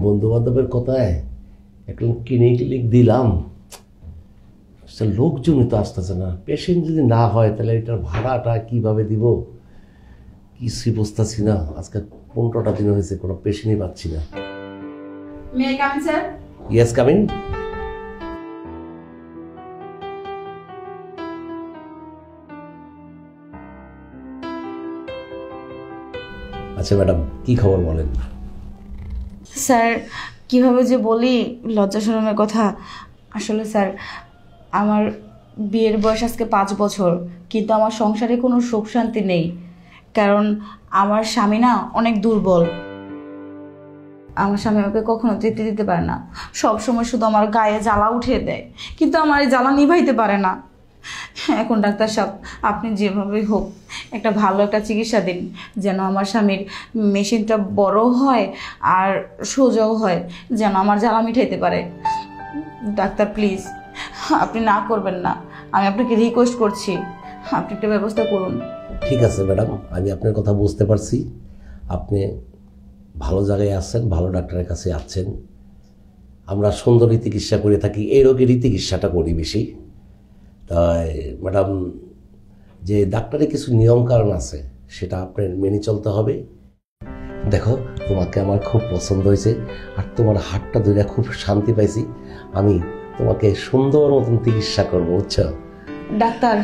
বন্ধু বান্ধবের কথায় একটা ক্লিনিক দিলাম, লোকজনই তো আসতেছে না। পেশেন্ট যদি না হয় তাহলে এটার ভাড়াটা কিভাবে দিব, কিছুই বুঝতেছি না। আজকে 15টা দিন হয়েছে, কোনো পেশেন্টই পাচ্ছি না। May I come in, sir? Yes, come in. আচ্ছা ম্যাডাম, কি খবর বলেন? স্যার কিভাবে যে বলি লজ্জা শরমের কথা। আসলে স্যার আমার বিয়ের বয়স আজকে 5 বছর, কিন্তু আমার সংসারে কোনো সুখ শান্তি নেই। কারণ আমার স্বামী না অনেক দুর্বল। আমার স্বামী আমাকে কখনো তৃপ্তি দিতে পারে না, সব সময় শুধু আমার গায়ে জ্বালা উঠিয়ে দেয়, কিন্তু আমার এই জ্বালা নিভাইতে পারে না। এখন ডাক্তার সাহেব, আপনি যেভাবেই হোক একটা ভালো একটা চিকিৎসা দিন, যেন আমার স্বামীর মেশিনটা বড় হয় আর সোজাও হয়, যেন আমার জ্বালা মিঠাইতে পারে। ডাক্তার প্লিজ, আপনি না করবেন না, আমি আপনাকে রিকোয়েস্ট করছি, আপনি একটা ব্যবস্থা করুন। ঠিক আছে ম্যাডাম, আমি আপনার কথা বুঝতে পারছি। আপনি ভালো জায়গায় আছেন, ভালো ডাক্তারের কাছে আছেন। আমরা সুন্দরী চিকিৎসা করে থাকি, এই রোগেরই চিকিৎসাটা করি বেশি। তাই ম্যাডাম, যে ডাক্তারের কিছু নিয়ম কারণ আছে, সেটা আপনার মেনে চলতে হবে। দেখো, তোমাকে আমার খুব পছন্দ হয়েছে, আর তোমার হাতটা ধরে খুব শান্তি পাইছি। আমি তোমাকে সুন্দর মতন চিকিৎসা করবো, বুঝছো? ডাক্তার,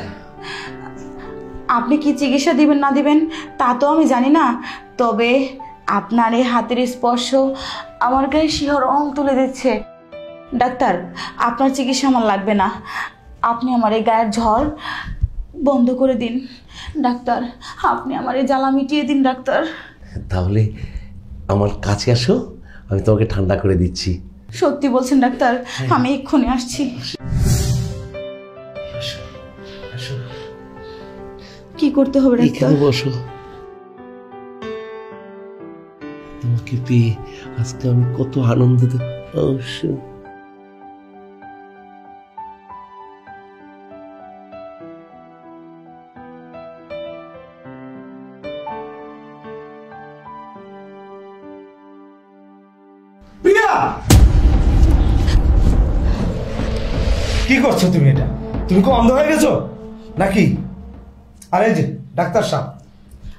আপনি কি চিকিৎসা দিবেন না দিবেন তা তো আমি জানি না, তবে আপনার এই হাতের স্পর্শ আমার গায়ে শিহরণ তুলে দিচ্ছে। ডাক্তার, আপনার চিকিৎসা আমার লাগবে না, আপনি আমার এই গায়ের ঝড় বন্ধ করে দিন। ডাক্তার, আপনি আমার এই জ্বালা মিটিয়ে দিন। ডাক্তার, তাহলে আমার কাছে আসো, আমি তোমাকে ঠান্ডা করে দিচ্ছি। সত্যি বলছেন ডাক্তার? আমি এক্ষুনি আসছি। কি করতে হবে ডাক্তার? বসো, তোমাকে পেয়ে আজকে আমি কত আনন্দিত। অবশ্যই কি করছো তুমি? এটা তুমি কি অন্ধ হয়ে গেছো নাকি? আরে যে ডাক্তার সাহেব,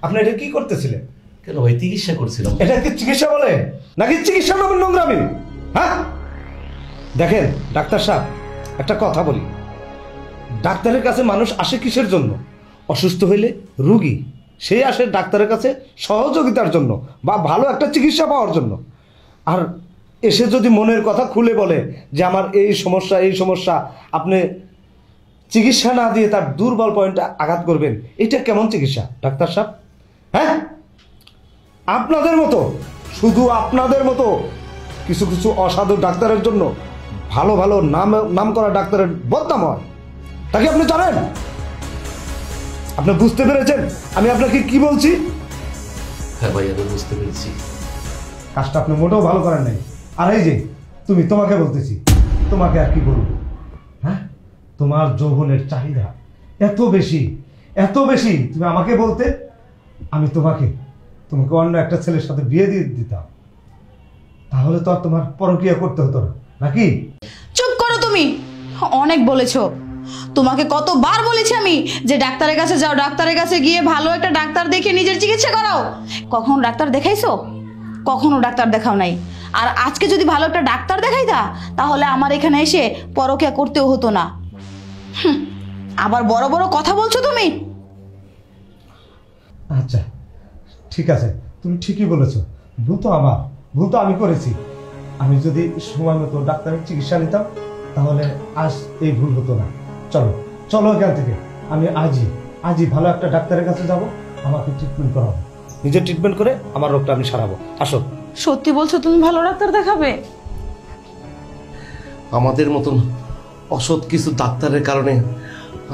আপনি এটা কি করতেছিলেন? কেন ভাই, চিকিৎসা করছিলাম। এটা কি চিকিৎসা বলে নাকি চিকিৎসা নামের নোংরামি? হ্যাঁ দেখেন ডাক্তার সাহেব, একটা কথা বলি, ডাক্তারের কাছে মানুষ আসে কিসের জন্য? অসুস্থ হইলে রুগী সে আসে ডাক্তারের কাছে সহযোগিতার জন্য বা ভালো একটা চিকিৎসা পাওয়ার জন্য। আর এসে যদি মনের কথা খুলে বলে যে আমার এই সমস্যা, আপনি চিকিৎসা না দিয়ে তার দুর্বল পয়েন্টে আঘাত করবেন, এটা কেমন চিকিৎসা ডাক্তার সাহেব? হ্যাঁ, আপনাদের মতো, শুধু আপনাদের মতো কিছু কিছু অসাধু ডাক্তারের জন্য ভালো ভালো নাম করা ডাক্তারের বদনাম হয়, তা কি আপনি জানেন? আপনি বুঝতে পেরেছেন আমি আপনাকে কি বলছি? হ্যাঁ ভাই, আমি বুঝতে পেরেছি। কাজটা আপনি মোটেও ভালো করেন নাই। আর এই যে তোমাকে বলতেছি, তোমাকে আর কি বলবো? হ্যাঁ, তোমার যৌবনের চাহিদা এত বেশি, তুমি আমাকে বলতে, আমি তোমাকে অন্য একটা ছেলের সাথে বিয়ে দিয়ে দিতাম, তাহলে তো আর তোমার পরক্রিয়া করতে হতো না, নাকি? চুপ করো তুমি, অনেক বলেছো। তোমাকে কতবার বলেছি আমি যে ডাক্তারের কাছে যাও, ডাক্তারের কাছে গিয়ে ভালো একটা ডাক্তার দেখে নিজের চিকিৎসা করাও। কখনো ডাক্তার দেখাইছো? কখনো ডাক্তার দেখাও নাই। আর আজকে যদি ভালো একটা ডাক্তার দেখাইতা, তাহলে আমার এখানে এসে পরক্রিয়া করতেও হতো না। আবার বড় বড় কথা বলছো তুমি। আচ্ছা ঠিক আছে, তুমি ঠিকই বলেছো, ভুল তো আমি করেছি। আমি যদি সময় মতো ডাক্তারের চিকিৎসা নিতাম, তাহলে আজ এই ভুল হতো না। চলো এখান থেকে। আমি আজই ভালো একটা ডাক্তারের কাছে যাব, আমাকে ট্রিটমেন্ট করাবো, নিজের ট্রিটমেন্ট করে আমার রোগটা আমি সারাবো। আসো। সত্যি বলছো তুমি ভালো ডাক্তার দেখাবে? আমাদের মতন অসৎ কিছু ডাক্তারের কারণে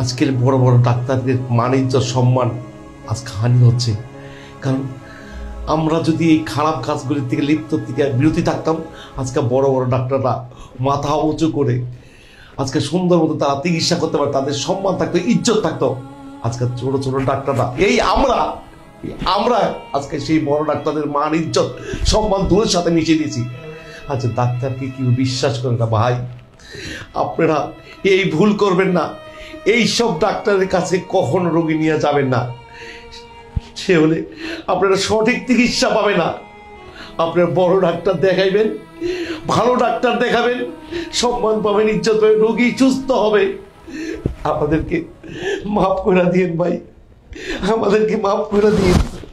আজকের বড় বড় ডাক্তারদের মান ইজ্জত সম্মান আজকে হানি হচ্ছে। কারণ আমরা যদি এই খারাপ কাজগুলির থেকে বিরতি থাকতাম, আজকে বড় বড় ডাক্তাররা মাথা উঁচু করে আজকে সুন্দর মতো তারা চিকিৎসা করতে পারে, তাদের সম্মান থাকতো, ইজ্জত থাকতো। আজকে ছোট ছোট ডাক্তাররা আমরা আজকে সেই বড় ডাক্তারদের মান, ইজ্জত, সম্মান দূরের সাথে মিশিয়ে দিয়েছি। আচ্ছা, ডাক্তারকে কি বিশ্বাস করে না ভাই? আপনারা এই ভুল করবেন না। এই সব ডাক্তারের কাছে কখনো রোগী নিয়ে যাবেন না। সে হলে আপনারা সঠিক চিকিৎসা পাবে না। আপনার বড় ডাক্তার দেখাইবেন, ভালো ডাক্তার দেখাবেন, সম্মান পাবেন, ইজ্জত পাবেন, রোগী সুস্থ হবে। আমাদেরকে মাফ করে দিন ভাই, আমাদেরকে মাফ করে দিন।